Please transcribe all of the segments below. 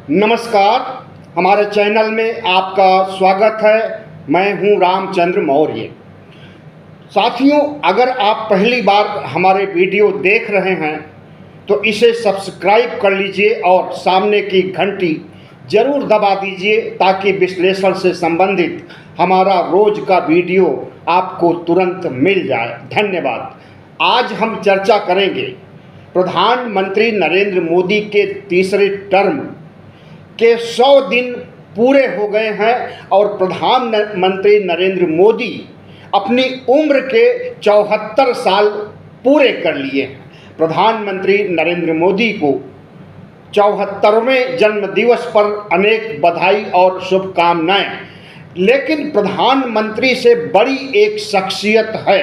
नमस्कार। हमारे चैनल में आपका स्वागत है। मैं हूं रामचंद्र मौर्य। साथियों, अगर आप पहली बार हमारे वीडियो देख रहे हैं तो इसे सब्सक्राइब कर लीजिए और सामने की घंटी जरूर दबा दीजिए ताकि विश्लेषण से संबंधित हमारा रोज का वीडियो आपको तुरंत मिल जाए। धन्यवाद। आज हम चर्चा करेंगे प्रधानमंत्री नरेंद्र मोदी के तीसरे टर्म के 100 दिन पूरे हो गए हैं और प्रधानमंत्री नरेंद्र मोदी अपनी उम्र के 74 साल पूरे कर लिए हैं। प्रधानमंत्री नरेंद्र मोदी को 74वें जन्मदिवस पर अनेक बधाई और शुभकामनाएं। लेकिन प्रधानमंत्री से बड़ी एक शख्सियत है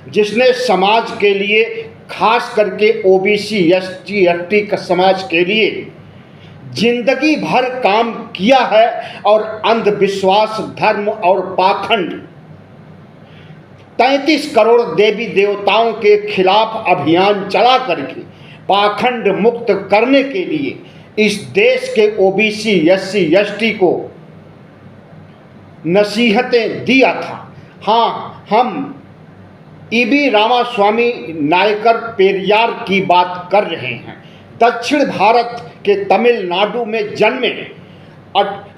जिसने समाज के लिए, खास करके ओबीसी एसटी एसटी का समाज के लिए जिंदगी भर काम किया है और अंधविश्वास, धर्म और पाखंड 33 करोड़ देवी देवताओं के खिलाफ अभियान चला करके पाखंड मुक्त करने के लिए इस देश के ओबीसी एससी एसटी को नसीहतें दिया था। हाँ, हम ईबी रामास्वामी नायकर पेरियार की बात कर रहे हैं। दक्षिण भारत के तमिलनाडु में जन्मे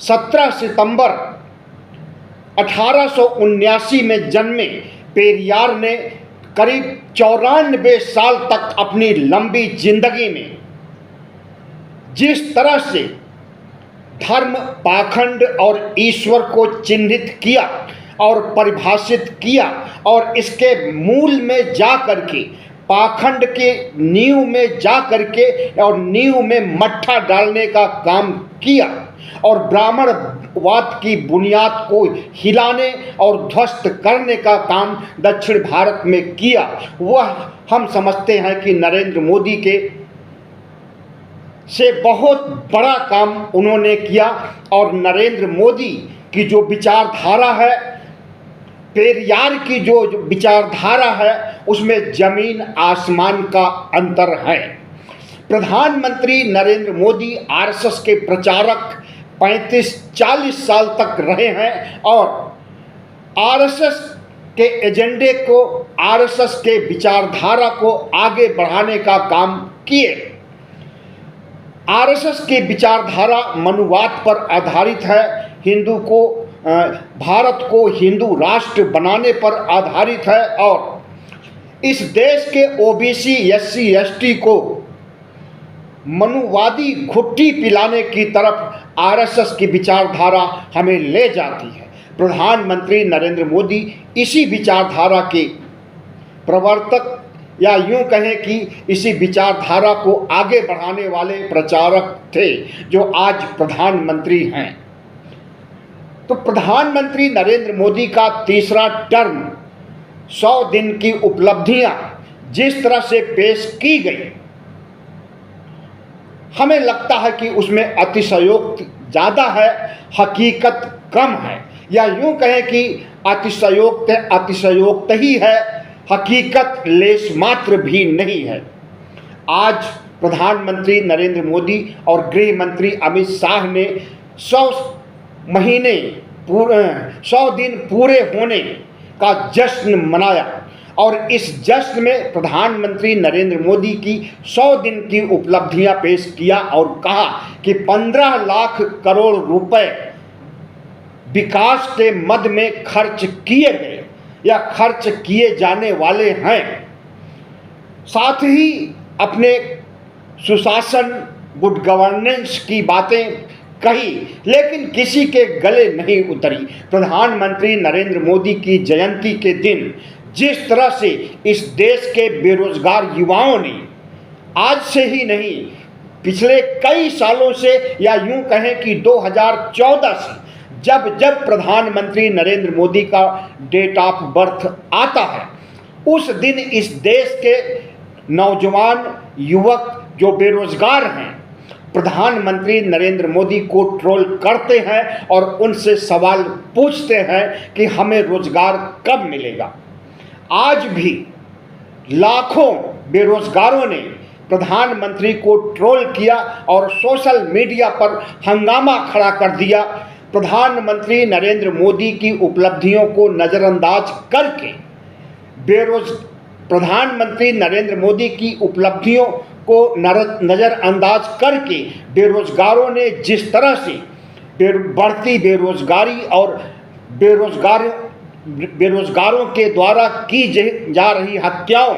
17 सितंबर 1879 में जन्मे पेरियार ने करीब 94 साल तक अपनी लंबी जिंदगी में जिस तरह से धर्म, पाखंड और ईश्वर को चिन्हित किया और परिभाषित किया और इसके मूल में जा करके, पाखंड के नींव में जा करके और नींव में मट्ठा डालने का काम किया और ब्राह्मणवाद की बुनियाद को हिलाने और ध्वस्त करने का काम दक्षिण भारत में किया, वह हम समझते हैं कि नरेंद्र मोदी के से बहुत बड़ा काम उन्होंने किया। और नरेंद्र मोदी की जो विचारधारा है, पेरियार की जो विचारधारा है, उसमें जमीन आसमान का अंतर है। प्रधानमंत्री नरेंद्र मोदी आरएसएस के प्रचारक 35-40 साल तक रहे हैं और आरएसएस के एजेंडे को, आरएसएस के विचारधारा को आगे बढ़ाने का काम किए। आरएसएस की विचारधारा मनुवाद पर आधारित है, भारत को हिंदू राष्ट्र बनाने पर आधारित है और इस देश के ओबीसी एससी एसटी को मनुवादी घुट्टी पिलाने की तरफ आरएसएस की विचारधारा हमें ले जाती है। प्रधानमंत्री नरेंद्र मोदी इसी विचारधारा के प्रवर्तक, या यूं कहें कि इसी विचारधारा को आगे बढ़ाने वाले प्रचारक थे जो आज प्रधानमंत्री हैं। तो प्रधानमंत्री नरेंद्र मोदी का तीसरा टर्म, 100 दिन की उपलब्धियां जिस तरह से पेश की गई, हमें लगता है कि उसमें अतिशयोक्ति ज़्यादा है, हकीकत कम है, या यूं कहें कि अतिशयोक्त ही है, हकीकत लेश मात्र भी नहीं है। आज प्रधानमंत्री नरेंद्र मोदी और गृह मंत्री अमित शाह ने 100 दिन पूरे होने का जश्न मनाया और इस जश्न में प्रधानमंत्री नरेंद्र मोदी की 100 दिन की उपलब्धियां पेश किया और कहा कि 15 लाख करोड़ रुपए विकास के मद में खर्च किए गए या खर्च किए जाने वाले हैं। साथ ही अपने सुशासन, गुड गवर्नेंस की बातें कही, लेकिन किसी के गले नहीं उतरी। प्रधानमंत्री नरेंद्र मोदी की जयंती के दिन जिस तरह से इस देश के बेरोजगार युवाओं ने, आज से ही नहीं पिछले कई सालों से, या यूं कहें कि 2014 से जब प्रधानमंत्री नरेंद्र मोदी का डेट ऑफ बर्थ आता है, उस दिन इस देश के नौजवान युवक जो बेरोजगार हैं, प्रधानमंत्री नरेंद्र मोदी को ट्रोल करते हैं और उनसे सवाल पूछते हैं कि हमें रोजगार कब मिलेगा। आज भी लाखों बेरोजगारों ने प्रधानमंत्री को ट्रोल किया और सोशल मीडिया पर हंगामा खड़ा कर दिया। प्रधानमंत्री नरेंद्र मोदी की उपलब्धियों को नज़रअंदाज करके प्रधानमंत्री नरेंद्र मोदी की उपलब्धियों को नज़रअंदाज करके बेरोजगारों ने जिस तरह से बढ़ती बेरोजगारी और बेरोजगारों के द्वारा की जा रही हत्याओं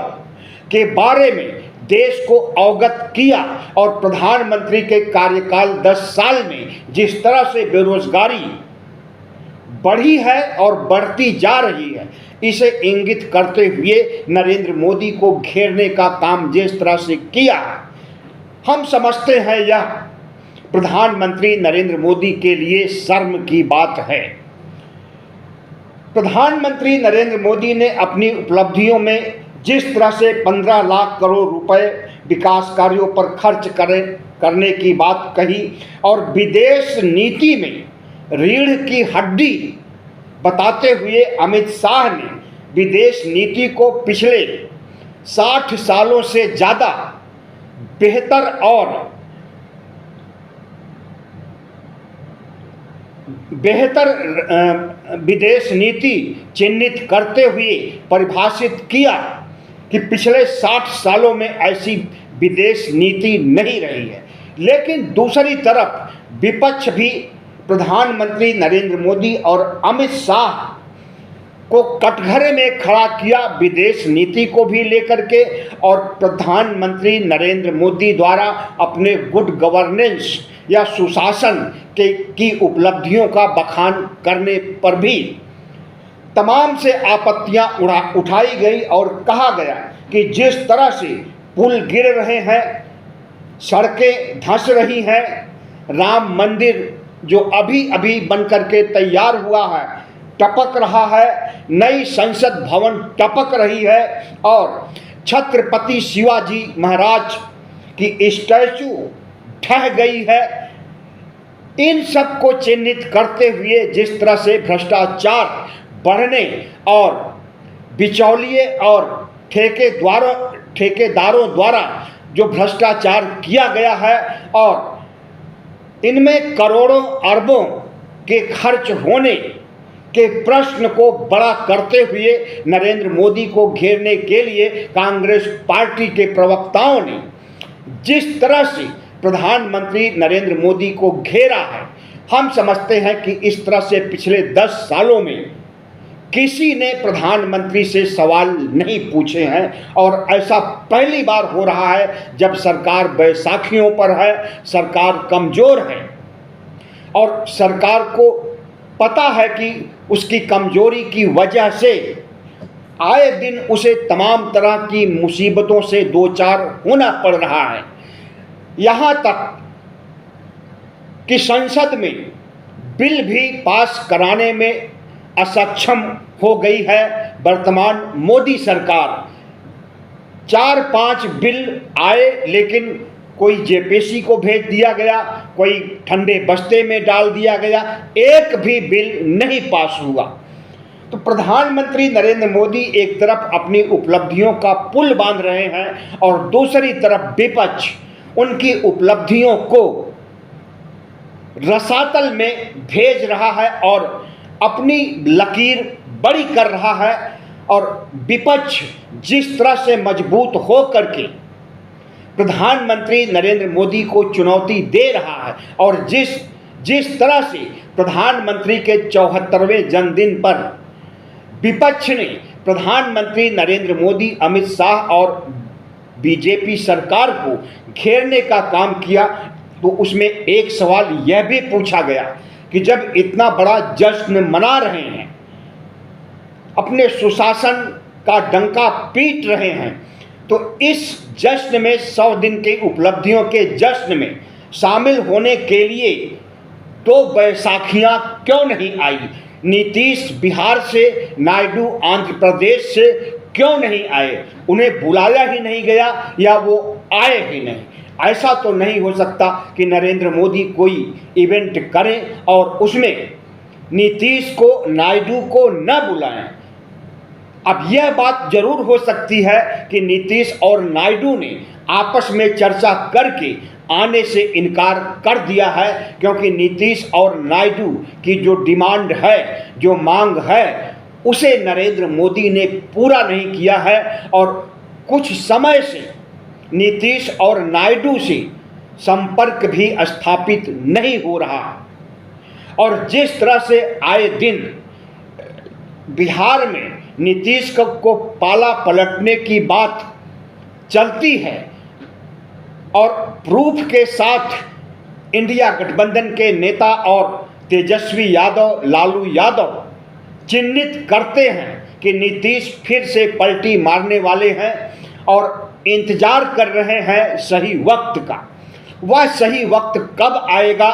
के बारे में देश को अवगत किया और प्रधानमंत्री के कार्यकाल 10 साल में जिस तरह से बेरोजगारी बढ़ी है और बढ़ती जा रही है, इसे इंगित करते हुए नरेंद्र मोदी को घेरने का काम जिस तरह से किया है, हम समझते हैं यह प्रधानमंत्री नरेंद्र मोदी के लिए शर्म की बात है। प्रधानमंत्री नरेंद्र मोदी ने अपनी उपलब्धियों में जिस तरह से 15 लाख करोड़ रुपए विकास कार्यों पर खर्च करने की बात कही और विदेश नीति में रीढ़ की हड्डी बताते हुए अमित शाह ने विदेश नीति को पिछले 60 सालों से ज़्यादा बेहतर और विदेश नीति चिन्हित करते हुए परिभाषित किया कि पिछले 60 सालों में ऐसी विदेश नीति नहीं रही है। लेकिन दूसरी तरफ विपक्ष भी प्रधानमंत्री नरेंद्र मोदी और अमित शाह को कटघरे में खड़ा किया विदेश नीति को भी लेकर के, और प्रधानमंत्री नरेंद्र मोदी द्वारा अपने गुड गवर्नेंस या सुशासन की उपलब्धियों का बखान करने पर भी तमाम से आपत्तियां उठाई गई और कहा गया कि जिस तरह से पुल गिर रहे हैं, सड़कें धंस रही हैं, राम मंदिर जो अभी अभी बनकर के तैयार हुआ है टपक रहा है, नई संसद भवन टपक रही है और छत्रपति शिवाजी महाराज की स्टैचू ढह गई है, इन सब को चिन्हित करते हुए जिस तरह से भ्रष्टाचार बढ़ने और बिचौलिए और ठेकेदारों द्वारा जो भ्रष्टाचार किया गया है और इनमें करोड़ों अरबों के खर्च होने के प्रश्न को बड़ा करते हुए नरेंद्र मोदी को घेरने के लिए कांग्रेस पार्टी के प्रवक्ताओं ने जिस तरह से प्रधानमंत्री नरेंद्र मोदी को घेरा है, हम समझते हैं कि इस तरह से पिछले 10 सालों में किसी ने प्रधानमंत्री से सवाल नहीं पूछे हैं और ऐसा पहली बार हो रहा है जब सरकार बैसाखियों पर है, सरकार कमज़ोर है और सरकार को पता है कि उसकी कमजोरी की वजह से आए दिन उसे तमाम तरह की मुसीबतों से दो चार होना पड़ रहा है। यहाँ तक कि संसद में बिल भी पास कराने में असक्षम हो गई है वर्तमान मोदी सरकार। 4-5 बिल आए लेकिन कोई जेपीसी को भेज दिया गया, कोई ठंडे बस्ते में डाल दिया गया, एक भी बिल नहीं पास हुआ। तो प्रधानमंत्री नरेंद्र मोदी एक तरफ अपनी उपलब्धियों का पुल बांध रहे हैं और दूसरी तरफ विपक्ष उनकी उपलब्धियों को रसातल में भेज रहा है और अपनी लकीर बड़ी कर रहा है। और विपक्ष जिस तरह से मजबूत हो करके प्रधानमंत्री नरेंद्र मोदी को चुनौती दे रहा है और जिस तरह से प्रधानमंत्री के 74वें जन्मदिन पर विपक्ष ने प्रधानमंत्री नरेंद्र मोदी, अमित शाह और बीजेपी सरकार को घेरने का काम किया, तो उसमें एक सवाल यह भी पूछा गया कि जब इतना बड़ा जश्न मना रहे हैं, अपने सुशासन का डंका पीट रहे हैं, तो इस जश्न में 100 दिन की उपलब्धियों के जश्न में शामिल होने के लिए 2 बैसाखियां क्यों नहीं आई? नीतीश बिहार से, नायडू आंध्र प्रदेश से क्यों नहीं आए? उन्हें बुलाया ही नहीं गया या वो आए ही नहीं? ऐसा तो नहीं हो सकता कि नरेंद्र मोदी कोई इवेंट करें और उसमें नीतीश को, नायडू को न बुलाएं। अब यह बात जरूर हो सकती है कि नीतीश और नायडू ने आपस में चर्चा करके आने से इनकार कर दिया है, क्योंकि नीतीश और नायडू की जो डिमांड है, जो मांग है, उसे नरेंद्र मोदी ने पूरा नहीं किया है और कुछ समय से नीतीश और नायडू से संपर्क भी स्थापित नहीं हो रहा। और जिस तरह से आए दिन बिहार में नीतीश को पाला पलटने की बात चलती है और प्रूफ के साथ इंडिया गठबंधन के नेता और तेजस्वी यादव, लालू यादव चिन्हित करते हैं कि नीतीश फिर से पलटी मारने वाले हैं और इंतजार कर रहे हैं सही वक्त का। वह सही वक्त कब आएगा?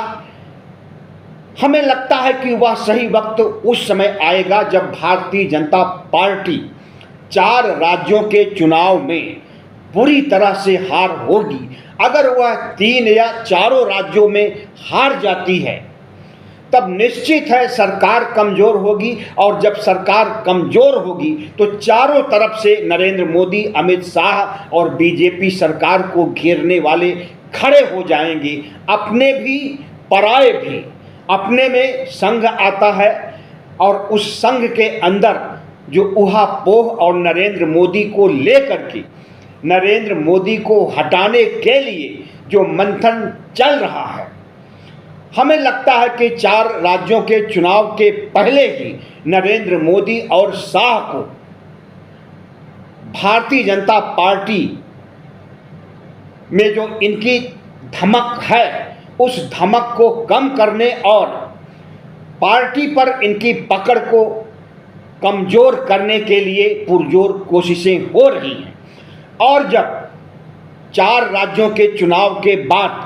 हमें लगता है कि वह सही वक्त उस समय आएगा जब भारतीय जनता पार्टी 4 राज्यों के चुनाव में पूरी तरह से हार होगी। अगर वह 3 या 4 राज्यों में हार जाती है तब निश्चित है सरकार कमज़ोर होगी, और जब सरकार कमज़ोर होगी तो चारों तरफ से नरेंद्र मोदी, अमित शाह और बीजेपी सरकार को घेरने वाले खड़े हो जाएंगे। अपने भी पराये भी, अपने में संघ आता है और उस संघ के अंदर जो ऊहापोह और नरेंद्र मोदी को लेकर के, नरेंद्र मोदी को हटाने के लिए जो मंथन चल रहा है, हमें लगता है कि 4 राज्यों के चुनाव के पहले ही नरेंद्र मोदी और शाह को भारतीय जनता पार्टी में जो इनकी धमक है, उस धमक को कम करने और पार्टी पर इनकी पकड़ को कमज़ोर करने के लिए पुरजोर कोशिशें हो रही हैं। और जब 4 राज्यों के चुनाव के बाद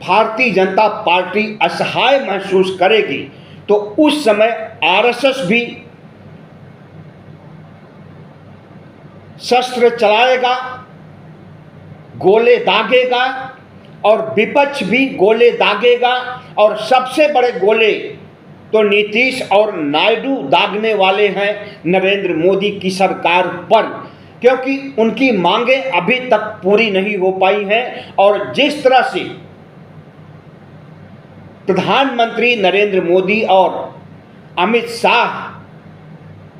भारतीय जनता पार्टी असहाय महसूस करेगी तो उस समय आरएसएस भी शस्त्र चलाएगा, गोले दागेगा और विपक्ष भी गोले दागेगा, और सबसे बड़े गोले तो नीतीश और नायडू दागने वाले हैं नरेंद्र मोदी की सरकार पर, क्योंकि उनकी मांगें अभी तक पूरी नहीं हो पाई हैं। और जिस तरह से प्रधानमंत्री नरेंद्र मोदी और अमित शाह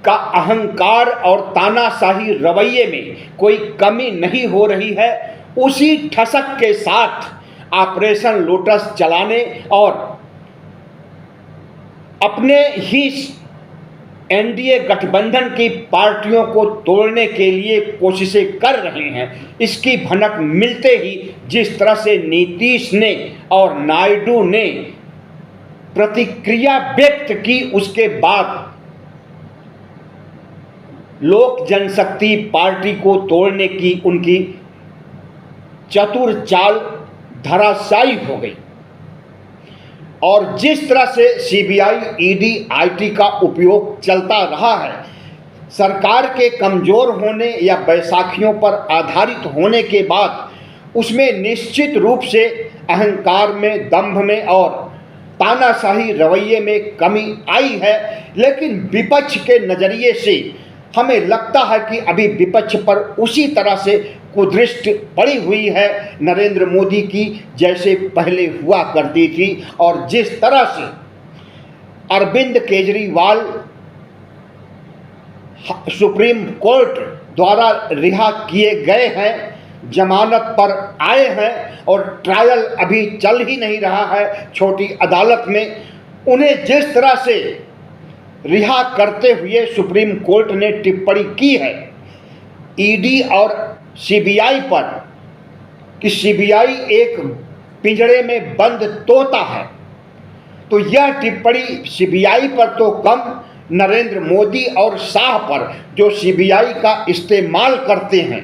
का अहंकार और तानाशाही रवैये में कोई कमी नहीं हो रही है, उसी ठसक के साथ ऑपरेशन लोटस चलाने और अपने ही एनडीए गठबंधन की पार्टियों को तोड़ने के लिए कोशिशें कर रहे हैं। इसकी भनक मिलते ही जिस तरह से नीतीश ने और नायडू ने प्रतिक्रिया व्यक्त की, उसके बाद लोक जनशक्ति पार्टी को तोड़ने की उनकी चतुर चाल धराशायी हो गई। और जिस तरह से सीबीआई, ईडी, आईटी का उपयोग चलता रहा है, सरकार के कमज़ोर होने या बैसाखियों पर आधारित होने के बाद उसमें निश्चित रूप से अहंकार में, दंभ में और तानाशाही रवैये में कमी आई है। लेकिन विपक्ष के नज़रिए से हमें लगता है कि अभी विपक्ष पर उसी तरह से कुदृष्टि पड़ी हुई है नरेंद्र मोदी की, जैसे पहले हुआ करती थी। और जिस तरह से अरविंद केजरीवाल सुप्रीम कोर्ट द्वारा रिहा किए गए हैं, जमानत पर आए हैं और ट्रायल अभी चल ही नहीं रहा है छोटी अदालत में, उन्हें जिस तरह से रिहा करते हुए सुप्रीम कोर्ट ने टिप्पणी की है ईडी और सीबीआई पर कि सीबीआई एक पिंजड़े में बंद तोता है, तो यह टिप्पणी सीबीआई पर तो कम, नरेंद्र मोदी और शाह पर जो सीबीआई का इस्तेमाल करते हैं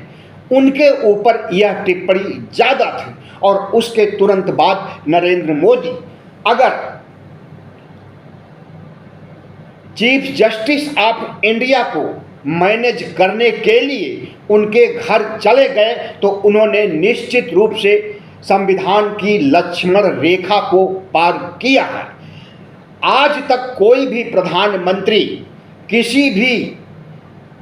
उनके ऊपर यह टिप्पणी ज़्यादा थी। और उसके तुरंत बाद नरेंद्र मोदी अगर चीफ जस्टिस ऑफ इंडिया को मैनेज करने के लिए उनके घर चले गए तो उन्होंने निश्चित रूप से संविधान की लक्ष्मण रेखा को पार किया है। आज तक कोई भी प्रधानमंत्री किसी भी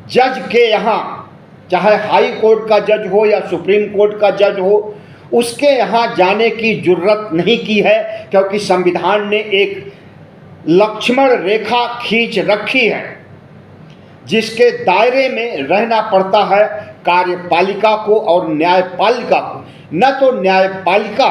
जज के यहाँ, चाहे हाई कोर्ट का जज हो या सुप्रीम कोर्ट का जज हो, उसके यहाँ जाने की जरूरत नहीं की है, क्योंकि संविधान ने एक लक्ष्मण रेखा खींच रखी है जिसके दायरे में रहना पड़ता है कार्यपालिका को और न्यायपालिका को। न तो न्यायपालिका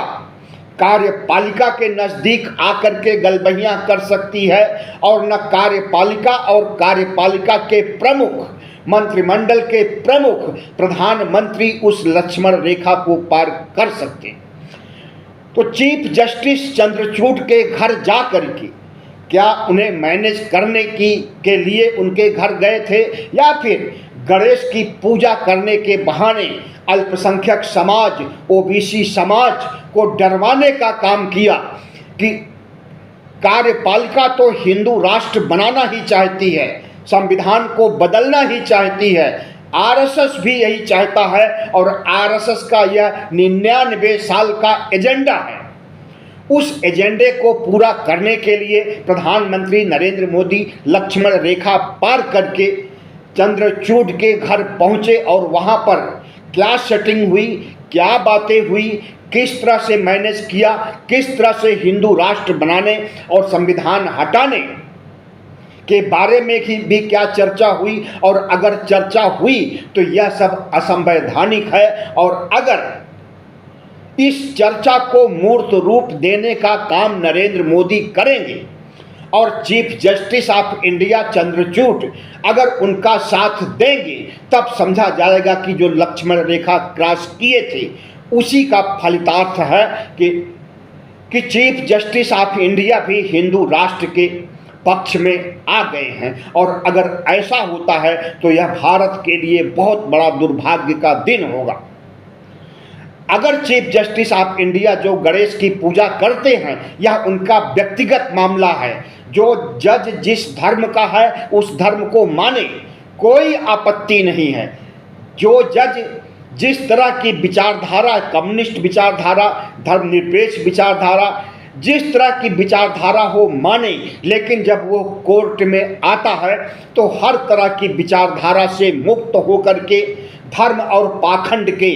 कार्यपालिका के नज़दीक आकर के गलबहियां कर सकती है, और न कार्यपालिका और कार्यपालिका के प्रमुख, मंत्रिमंडल के प्रमुख प्रधानमंत्री उस लक्ष्मण रेखा को पार कर सकते। तो चीफ जस्टिस चंद्रचूड़ के घर जा करके क्या उन्हें मैनेज करने के लिए उनके घर गए थे, या फिर गणेश की पूजा करने के बहाने अल्पसंख्यक समाज, ओबीसी समाज को डरवाने का काम किया कि कार्यपालिका तो हिंदू राष्ट्र बनाना ही चाहती है, संविधान को बदलना ही चाहती है, आरएसएस भी यही चाहता है, और आरएसएस का यह 99 साल का एजेंडा है। उस एजेंडे को पूरा करने के लिए प्रधानमंत्री नरेंद्र मोदी लक्ष्मण रेखा पार करके चंद्रचूड़ के घर पहुंचे, और वहां पर क्या सेटिंग हुई, क्या बातें हुई, किस तरह से मैनेज किया, किस तरह से हिंदू राष्ट्र बनाने और संविधान हटाने के बारे में भी क्या चर्चा हुई, और अगर चर्चा हुई तो यह सब असंवैधानिक है, और अगर इस चर्चा को मूर्त रूप देने का काम नरेंद्र मोदी करेंगे और chief justice of India Chandrachud अगर उनका साथ देंगे, तब समझा जाएगा कि जो लक्ष्मण रेखा क्रॉस किए थे उसी का फलितार्थ है कि चीफ जस्टिस ऑफ इंडिया भी हिंदू राष्ट्र के पक्ष में आ गए हैं। और अगर ऐसा होता है तो यह भारत के लिए बहुत बड़ा दुर्भाग्य का दिन होगा। अगर चीफ जस्टिस ऑफ इंडिया जो गणेश की पूजा करते हैं, यह उनका व्यक्तिगत मामला है, जो जज जिस धर्म का है उस धर्म को माने, कोई आपत्ति नहीं है। जो जज जिस तरह की विचारधारा, कम्युनिस्ट विचारधारा, धर्मनिरपेक्ष विचारधारा, जिस तरह की विचारधारा हो माने, लेकिन जब वो कोर्ट में आता है तो हर तरह की विचारधारा से मुक्त होकर के, धर्म और पाखंड के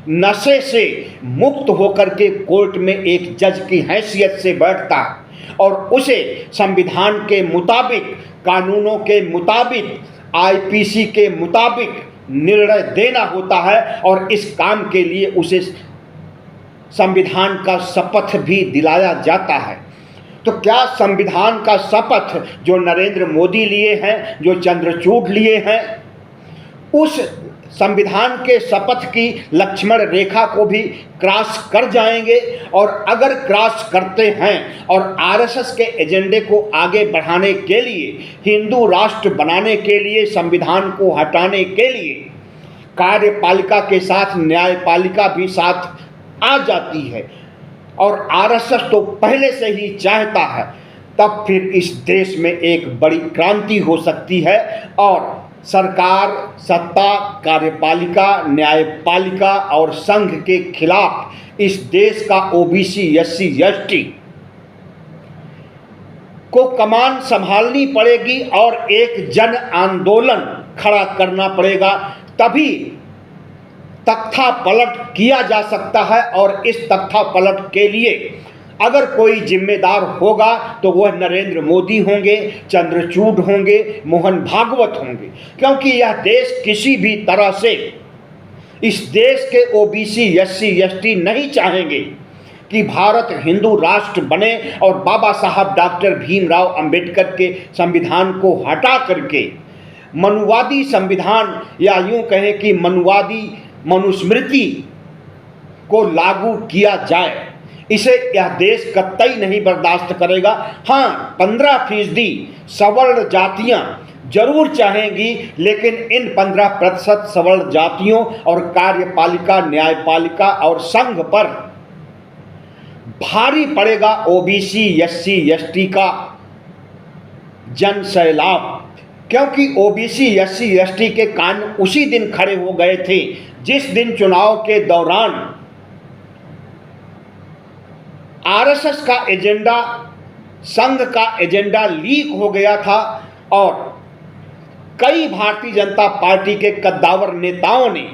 नशे से मुक्त होकर के कोर्ट में एक जज की हैसियत से बैठता है, और उसे संविधान के मुताबिक, कानूनों के मुताबिक, आईपीसी के मुताबिक निर्णय देना होता है, और इस काम के लिए उसे संविधान का शपथ भी दिलाया जाता है। तो क्या संविधान का शपथ जो नरेंद्र मोदी लिए हैं, जो चंद्रचूड़ लिए हैं, उस संविधान के शपथ की लक्ष्मण रेखा को भी क्रॉस कर जाएंगे? और अगर क्रॉस करते हैं और आरएसएस के एजेंडे को आगे बढ़ाने के लिए, हिंदू राष्ट्र बनाने के लिए, संविधान को हटाने के लिए कार्यपालिका के साथ न्यायपालिका भी साथ आ जाती है, और आरएसएस तो पहले से ही चाहता है, तब फिर इस देश में एक बड़ी क्रांति हो सकती है, और सरकार, सत्ता, कार्यपालिका, न्यायपालिका और संघ के खिलाफ इस देश का ओबीसी, एससी, एसटी को कमान संभालनी पड़ेगी और एक जन आंदोलन खड़ा करना पड़ेगा, तभी तख्ता पलट किया जा सकता है। और इस तख्ता पलट के लिए अगर कोई जिम्मेदार होगा तो वह नरेंद्र मोदी होंगे, चंद्रचूड़ होंगे, मोहन भागवत होंगे, क्योंकि यह देश किसी भी तरह से, इस देश के ओबीसी, एससी, एसटी नहीं चाहेंगे कि भारत हिंदू राष्ट्र बने और बाबा साहब डॉक्टर भीमराव अंबेडकर के संविधान को हटा करके मनुवादी संविधान, या यूं कहें कि मनुवादी मनुस्मृति को लागू किया जाए, इसे यह देश कतई नहीं बर्दाश्त करेगा। हाँ, 15% सवर्ण जातियां जरूर चाहेंगी, लेकिन इन 15% सवर्ण जातियों और कार्यपालिका, न्यायपालिका और संघ पर भारी पड़ेगा ओबीसी, एससी, एसटी का जन सैलाब, क्योंकि ओबीसी, एससी, एसटी के कान उसी दिन खड़े हो गए थे जिस दिन चुनाव के दौरान आरएसएस का एजेंडा, संघ का एजेंडा लीक हो गया था, और कई भारतीय जनता पार्टी के कद्दावर नेताओं ने,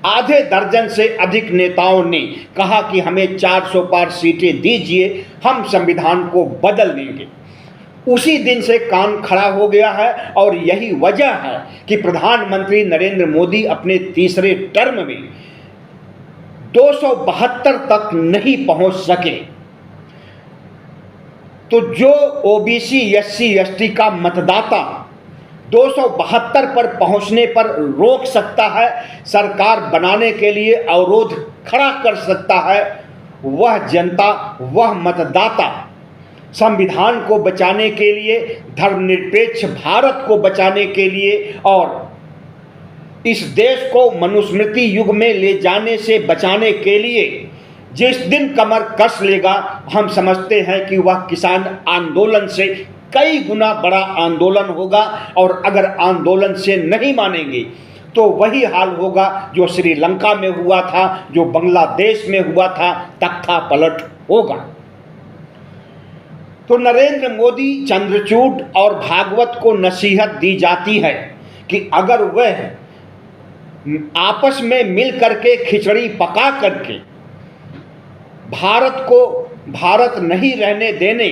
आधे दर्जन से अधिक नेताओं ने कहा कि हमें 400 पार सीटें दीजिए, हम संविधान को बदल देंगे। उसी दिन से कान खड़ा हो गया है और यही वजह है कि प्रधानमंत्री नरेंद्र मोदी अपने तीसरे टर्म में 272 तक नहीं पहुंच सके। तो जो ओबीसी एससी एसटी का मतदाता 272 पर पहुंचने पर रोक सकता है, सरकार बनाने के लिए अवरोध खड़ा कर सकता है, वह जनता, वह मतदाता संविधान को बचाने के लिए, धर्मनिरपेक्ष भारत को बचाने के लिए और इस देश को मनुस्मृति युग में ले जाने से बचाने के लिए जिस दिन कमर कस लेगा, हम समझते हैं कि वह किसान आंदोलन से कई गुना बड़ा आंदोलन होगा। और अगर आंदोलन से नहीं मानेंगे तो वही हाल होगा जो श्रीलंका में हुआ था, जो बांग्लादेश में हुआ था, तख्ता पलट होगा। तो नरेंद्र मोदी, चंद्रचूड़ और भागवत को नसीहत दी जाती है कि अगर वह आपस में मिल करके खिचड़ी पका करके भारत को भारत नहीं रहने देने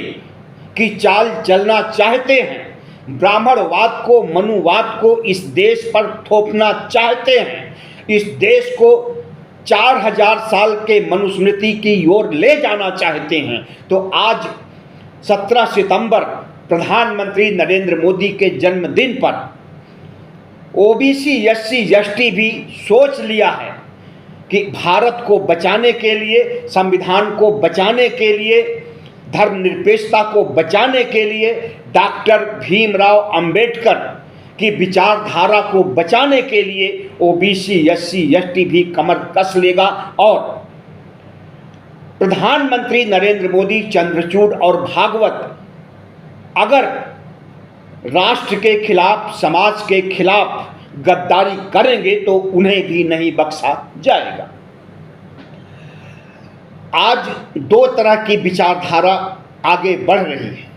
की चाल चलना चाहते हैं, ब्राह्मणवाद को, मनुवाद को इस देश पर थोपना चाहते हैं, इस देश को 4000 साल के मनुस्मृति की ओर ले जाना चाहते हैं, तो आज 17 सितंबर प्रधानमंत्री नरेंद्र मोदी के जन्मदिन पर ओबीसी एससी एसटी भी सोच लिया है कि भारत को बचाने के लिए, संविधान को बचाने के लिए, धर्मनिरपेक्षता को बचाने के लिए, डॉक्टर भीमराव अंबेडकर की विचारधारा को बचाने के लिए ओबीसी एससी एसटी भी कमर कस लेगा। और प्रधानमंत्री नरेंद्र मोदी, चंद्रचूड़ और भागवत अगर राष्ट्र के खिलाफ, समाज के खिलाफ गद्दारी करेंगे तो उन्हें भी नहीं बख्शा जाएगा। आज दो तरह की विचारधारा आगे बढ़ रही है।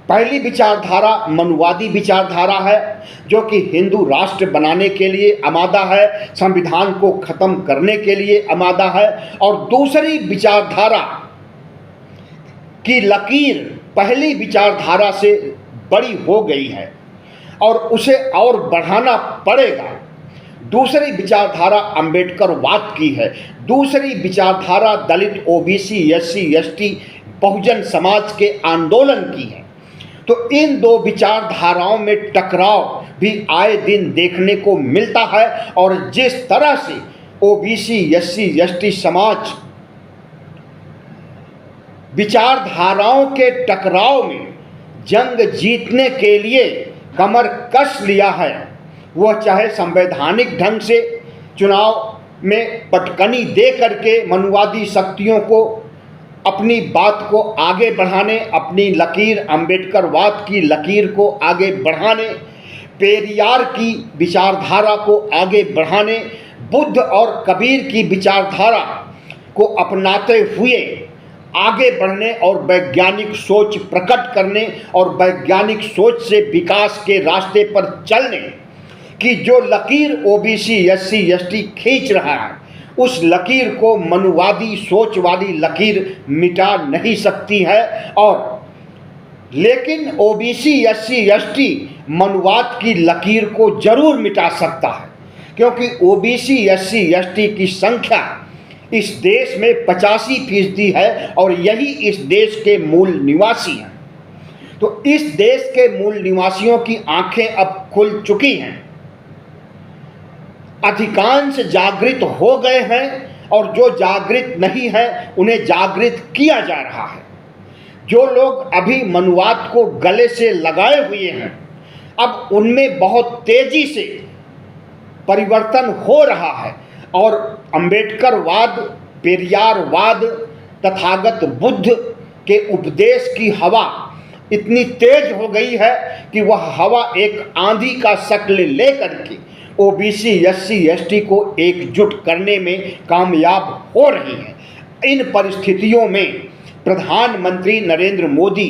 पहली विचारधारा मनुवादी विचारधारा है, जो कि हिंदू राष्ट्र बनाने के लिए आमादा है, संविधान को खत्म करने के लिए आमादा है। और दूसरी विचारधारा की लकीर पहली विचारधारा से बड़ी हो गई है और उसे और बढ़ाना पड़ेगा। दूसरी विचारधारा अंबेडकरवाद की है, दूसरी विचारधारा दलित, OBC, SC, ST, Bahujan Samaj के आंदोलन की है। तो इन दो विचारधाराओं में टकराव भी आए दिन देखने को मिलता है। और जिस तरह से ओबीसी, एससी, एसटी समाज विचारधाराओं के टकराव में जंग जीतने के लिए कमर कस लिया है, वह चाहे संवैधानिक ढंग से चुनाव में पटकनी दे करके मनुवादी शक्तियों को अपनी बात को आगे बढ़ाने, अपनी लकीर, अंबेडकरवाद की लकीर को आगे बढ़ाने, पेरियार की विचारधारा को आगे बढ़ाने, बुद्ध और कबीर की विचारधारा को अपनाते हुए आगे बढ़ने और वैज्ञानिक सोच प्रकट करने और वैज्ञानिक सोच से विकास के रास्ते पर चलने की जो लकीर ओबीसी, एससी, एसटी खींच रहा है, उस लकीर को मनुवादी सोच वाली लकीर मिटा नहीं सकती है। और लेकिन ओबीसी, एससी, एसटी मनुवाद की लकीर को जरूर मिटा सकता है, क्योंकि ओबीसी, एससी, एसटी की संख्या इस देश में 85% है और यही इस देश के मूल निवासी हैं। तो इस देश के मूल निवासियों की आंखें अब खुल चुकी हैं, अधिकांश जागृत हो गए हैं और जो जागृत नहीं है उन्हें जागृत किया जा रहा है। जो लोग अभी मनुवाद को गले से लगाए हुए हैं, अब उनमें बहुत तेजी से परिवर्तन हो रहा है और अंबेडकरवाद, पेरियारवाद, तथागत बुद्ध के उपदेश की हवा इतनी तेज हो गई है कि वह हवा एक आंधी का शक्ल लेकर के ओबीसी, एससी, एसटी को एकजुट करने में कामयाब हो रही है। इन परिस्थितियों में प्रधानमंत्री नरेंद्र मोदी,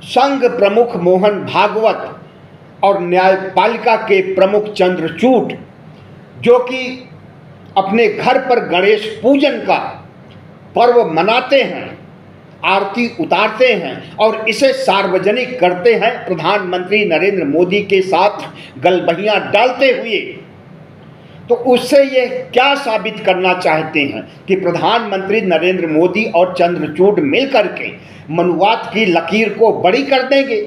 संघ प्रमुख मोहन भागवत और न्यायपालिका के प्रमुख चंद्रचूड़, जो कि अपने घर पर गणेश पूजन का पर्व मनाते हैं, आरती उतारते हैं और इसे सार्वजनिक करते हैं, प्रधानमंत्री नरेंद्र मोदी के साथ गलबहियां डालते हुए, तो उससे ये क्या साबित करना चाहते हैं कि प्रधानमंत्री नरेंद्र मोदी और चंद्रचूड़ मिलकर के मनुवाद की लकीर को बड़ी कर देंगे,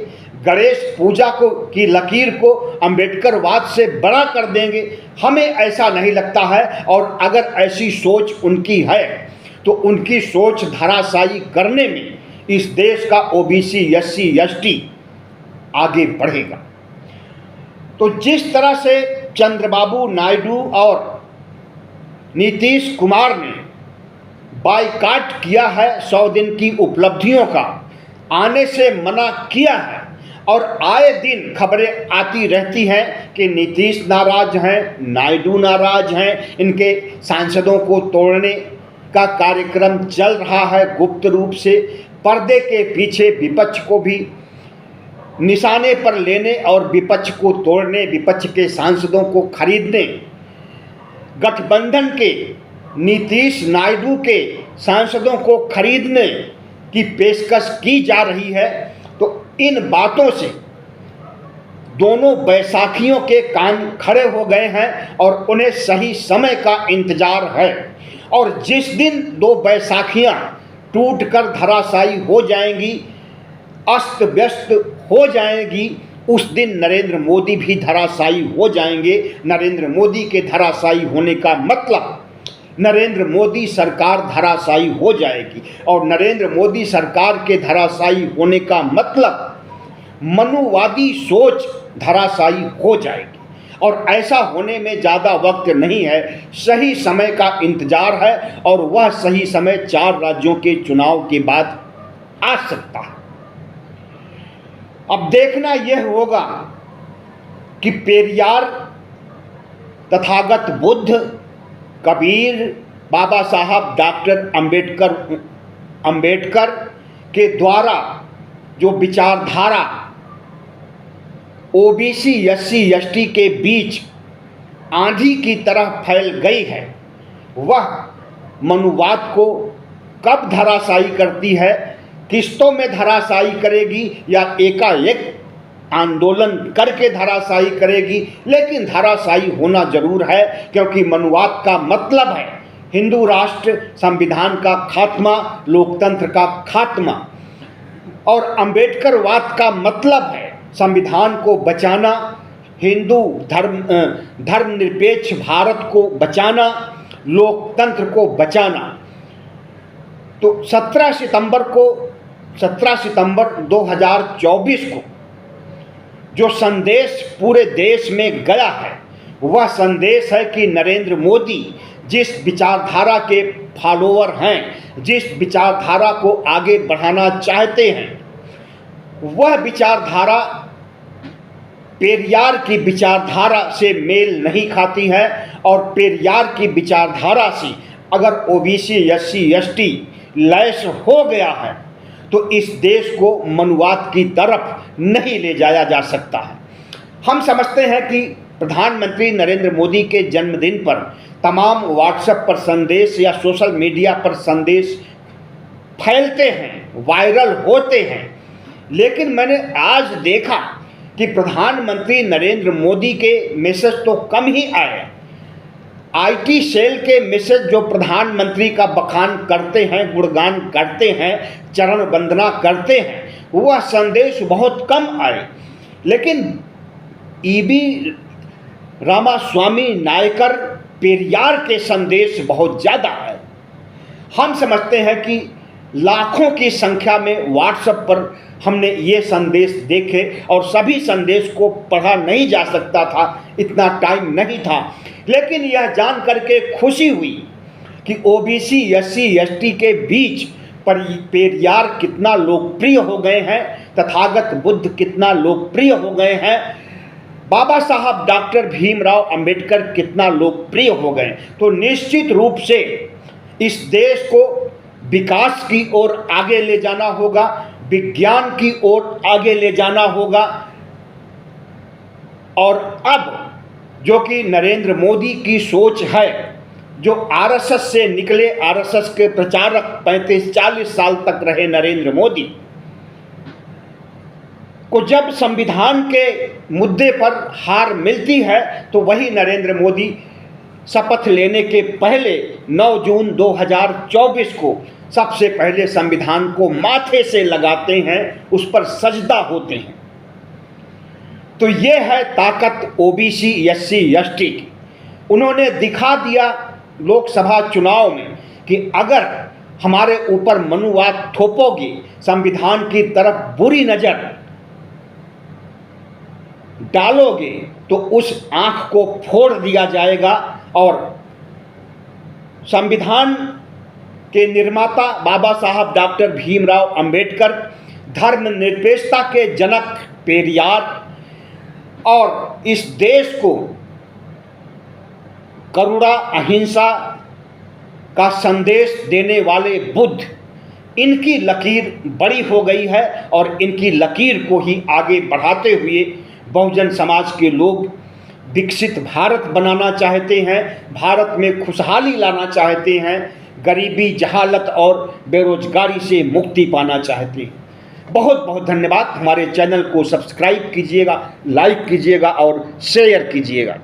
गणेश पूजा को की लकीर को अंबेडकरवाद से बड़ा कर देंगे। हमें ऐसा नहीं लगता है, और अगर ऐसी सोच उनकी है तो उनकी सोच धराशायी करने में इस देश का ओबीसी, एससी, एसटी आगे बढ़ेगा। तो जिस तरह से चंद्रबाबू नायडू और नीतीश कुमार ने बायकॉट किया है, 100 दिन की उपलब्धियों का आने से मना किया है, और आए दिन खबरें आती रहती हैं कि नीतीश नाराज हैं, नायडू नाराज हैं, इनके सांसदों को तोड़ने का कार्यक्रम चल रहा है गुप्त रूप से, पर्दे के पीछे विपक्ष को भी निशाने पर लेने और विपक्ष को तोड़ने, विपक्ष के सांसदों को खरीदने, गठबंधन के नीतीश नायडू के सांसदों को खरीदने की पेशकश की जा रही है। तो इन बातों से दोनों बैसाखियों के कान खड़े हो गए हैं और उन्हें सही समय का इंतजार है, और जिस दिन दो बैसाखियां टूटकर धराशायी हो जाएंगी, अस्त व्यस्त हो जाएगी, उस दिन नरेंद्र मोदी भी धराशायी हो जाएंगे। नरेंद्र मोदी के धराशायी होने का मतलब नरेंद्र मोदी सरकार धराशायी हो जाएगी, और नरेंद्र मोदी सरकार के धराशायी होने का मतलब मनुवादी सोच धराशायी हो जाएगी, और ऐसा होने में ज़्यादा वक्त नहीं है, सही समय का इंतजार है, और वह सही समय 4 राज्यों के चुनाव के बाद आ सकता है। अब देखना यह होगा कि पेरियार, तथागत बुद्ध, कबीर, बाबा साहब डॉक्टर अंबेडकर के द्वारा जो विचारधारा ओबीसी, एससी, एसटी के बीच आंधी की तरह फैल गई है, वह मनुवाद को कब धराशायी करती है, किस्तों में धराशायी करेगी या एकाएक आंदोलन करके धराशायी करेगी, लेकिन धराशायी होना जरूर है, क्योंकि मनुवाद का मतलब है हिंदू राष्ट्र, संविधान का खात्मा, लोकतंत्र का खात्मा, और अंबेडकरवाद का मतलब है संविधान को बचाना, हिंदू धर्मनिरपेक्ष भारत को बचाना, लोकतंत्र को बचाना। तो 17 सितंबर 2024 को जो संदेश पूरे देश में गया है, वह संदेश है कि नरेंद्र मोदी जिस विचारधारा के फॉलोअर हैं, जिस विचारधारा को आगे बढ़ाना चाहते हैं, वह विचारधारा पेरियार की विचारधारा से मेल नहीं खाती है, और पेरियार की विचारधारा से अगर ओबीसी, एससी, एसटी लैस हो गया है तो इस देश को मनुवाद की तरफ नहीं ले जाया जा सकता है। हम समझते हैं कि प्रधानमंत्री नरेंद्र मोदी के जन्मदिन पर तमाम व्हाट्सएप पर संदेश या सोशल मीडिया पर संदेश फैलते हैं, वायरल होते हैं, लेकिन मैंने आज देखा कि प्रधानमंत्री नरेंद्र मोदी के मैसेज तो कम ही आए, आईटी सेल के मैसेज जो प्रधानमंत्री का बखान करते हैं, गुणगान करते हैं, चरण वंदना करते हैं, वह संदेश बहुत कम आए, लेकिन ईबी रामास्वामी नायकर पेरियार के संदेश बहुत ज़्यादा है। हम समझते हैं कि लाखों की संख्या में व्हाट्सएप पर हमने ये संदेश देखे, और सभी संदेश को पढ़ा नहीं जा सकता था, इतना टाइम नहीं था, लेकिन यह जान करके खुशी हुई कि ओबीसी, एससी, एसटी के बीच पेरियार कितना लोकप्रिय हो गए हैं, तथागत बुद्ध कितना लोकप्रिय हो गए हैं, बाबा साहब डॉक्टर भीमराव अंबेडकर कितना लोकप्रिय हो गए। तो निश्चित रूप से इस देश को विकास की ओर आगे ले जाना होगा, विज्ञान की ओर आगे ले जाना होगा, और अब जो कि नरेंद्र मोदी की सोच है, जो आरएसएस से निकले, आरएसएस के प्रचारक 35-40 साल तक रहे नरेंद्र मोदी को, जब संविधान के मुद्दे पर हार मिलती है तो वही नरेंद्र मोदी शपथ लेने के पहले 9 जून 2024 को सबसे पहले संविधान को माथे से लगाते हैं, उस पर सजदा होते हैं। तो ये है ताकत ओबीसी एससी एसटी की। उन्होंने दिखा दिया लोकसभा चुनाव में कि अगर हमारे ऊपर मनुवाद थोपोगे, संविधान की तरफ बुरी नज़र डालोगे तो उस आंख को फोड़ दिया जाएगा। और संविधान के निर्माता बाबा साहब डॉक्टर भीमराव अंबेडकर, धर्मनिरपेक्षता के जनक पेरियार और इस देश को करुणा अहिंसा का संदेश देने वाले बुद्ध, इनकी लकीर बड़ी हो गई है और इनकी लकीर को ही आगे बढ़ाते हुए बहुजन समाज के लोग विकसित भारत बनाना चाहते हैं, भारत में खुशहाली लाना चाहते हैं, गरीबी, जहालत और बेरोजगारी से मुक्ति पाना चाहते हैं। बहुत बहुत धन्यवाद। हमारे चैनल को सब्सक्राइब कीजिएगा, लाइक कीजिएगा और शेयर कीजिएगा।